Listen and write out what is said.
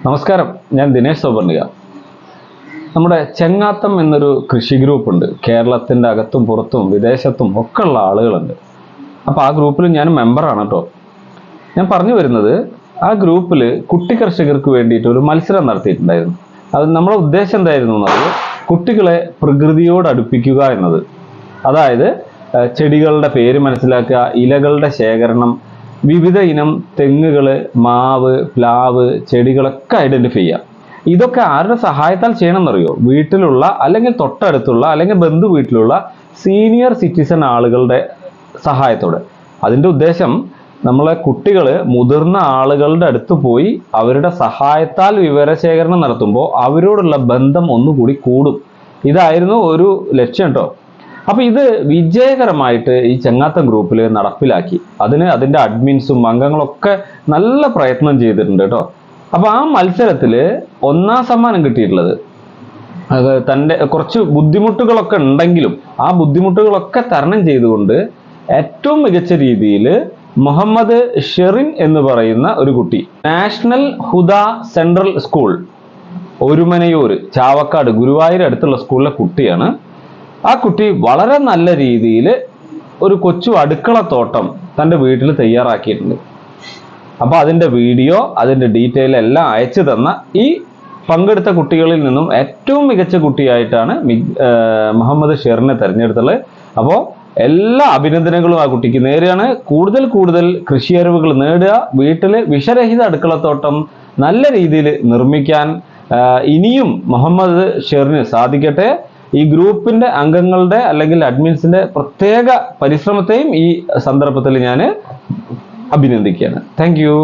നമസ്കാരം, ഞാൻ ദിനേശ് സോബർണിക. നമ്മുടെ ചെങ്ങാത്തം എന്നൊരു കൃഷി ഗ്രൂപ്പുണ്ട്. കേരളത്തിൻ്റെ അകത്തും പുറത്തും വിദേശത്തും ഒക്കെ ഉള്ള ആളുകളുണ്ട്. അപ്പോൾ ആ ഗ്രൂപ്പിൽ ഞാൻ മെമ്പറാണ് കേട്ടോ. ഞാൻ പറഞ്ഞു വരുന്നത്, ആ ഗ്രൂപ്പിൽ കുട്ടി കർഷകർക്ക് വേണ്ടിയിട്ട് ഒരു മത്സരം നടത്തിയിട്ടുണ്ടായിരുന്നു. അത് നമ്മുടെ ഉദ്ദേശം എന്തായിരുന്നു എന്നത്, കുട്ടികളെ പ്രകൃതിയോട് അടുപ്പിക്കുക എന്നത്. അതായത് ചെടികളുടെ പേര് മനസ്സിലാക്കുക, ഇലകളുടെ ശേഖരണം, വിവിധ ഇനം തെങ്ങുകൾ, മാവ്, പ്ലാവ്, ചെടികളൊക്കെ ഐഡൻറ്റിഫൈ ചെയ്യുക. ഇതൊക്കെ ആരുടെ സഹായത്താൽ ചെയ്യണമെന്നറിയോ? വീട്ടിലുള്ള അല്ലെങ്കിൽ തൊട്ടടുത്തുള്ള അല്ലെങ്കിൽ ബന്ധു വീട്ടിലുള്ള സീനിയർ സിറ്റിസൺ ആളുകളുടെ സഹായത്തോടെ. അതിൻ്റെ ഉദ്ദേശം, നമ്മളെ കുട്ടികൾ മുതിർന്ന ആളുകളുടെ അടുത്ത് പോയി അവരുടെ സഹായത്താൽ വിവരശേഖരണം നടത്തുമ്പോൾ അവരോടുള്ള ബന്ധം ഒന്നുകൂടി കൂടും. ഇതായിരുന്നു ഒരു ലക്ഷ്യം കേട്ടോ. അപ്പോൾ ഇത് വിജയകരമായിട്ട് ഈ ചെങ്ങാത്തം ഗ്രൂപ്പിൽ നടപ്പിലാക്കി. അതിൻ്റെ അഡ്മിൻസും അംഗങ്ങളൊക്കെ നല്ല പ്രയത്നം ചെയ്തിട്ടുണ്ട് കേട്ടോ. അപ്പോൾ ആ മത്സരത്തിൽ 1ാം സമ്മാനം കിട്ടിയിട്ടുള്ളത്, തൻ്റെ കുറച്ച് ബുദ്ധിമുട്ടുകളൊക്കെ ഉണ്ടെങ്കിലും ആ ബുദ്ധിമുട്ടുകളൊക്കെ തരണം ചെയ്തുകൊണ്ട് ഏറ്റവും മികച്ച രീതിയിൽ മുഹമ്മദ് ഷെറിൻ എന്ന് പറയുന്ന ഒരു കുട്ടി, നാഷണൽ ഹുദ സെൻട്രൽ സ്കൂൾ, ഒരുമനയൂർ, ചാവക്കാട്, ഗുരുവായൂർ അടുത്തുള്ള സ്കൂളിലെ കുട്ടിയാണ്. ആ കുട്ടി വളരെ നല്ല രീതിയിൽ ഒരു കൊച്ചു അടുക്കളത്തോട്ടം തൻ്റെ വീട്ടിൽ തയ്യാറാക്കിയിട്ടുണ്ട്. അപ്പോൾ അതിൻ്റെ വീഡിയോ, അതിൻ്റെ ഡീറ്റെയിൽ എല്ലാം അയച്ചു തന്ന ഈ പങ്കെടുത്ത കുട്ടികളിൽ നിന്നും ഏറ്റവും മികച്ച കുട്ടിയായിട്ടാണ് മുഹമ്മദ് ഷെറിനെ തിരഞ്ഞെടുത്തുള്ളത്. അപ്പോൾ എല്ലാ അഭിനന്ദനങ്ങളും ആ കുട്ടിക്ക് നേരെയാണ്. കൂടുതൽ കൃഷി അറിവുകൾ നേടുക, വീട്ടിൽ വിഷരഹിത അടുക്കളത്തോട്ടം നല്ല രീതിയിൽ നിർമ്മിക്കാൻ ഇനിയും മുഹമ്മദ് ഷെറിന് സാധിക്കട്ടെ. ഈ ഗ്രൂപ്പിൻ്റെ അംഗങ്ങളുടെ അല്ലെങ്കിൽ അഡ്മിൻസിൻ്റെ പ്രത്യേക പരിശ്രമത്തെയും ഈ സന്ദർഭത്തിൽ ഞാൻ അഭിനന്ദിക്കുകയാണ്. Thank you.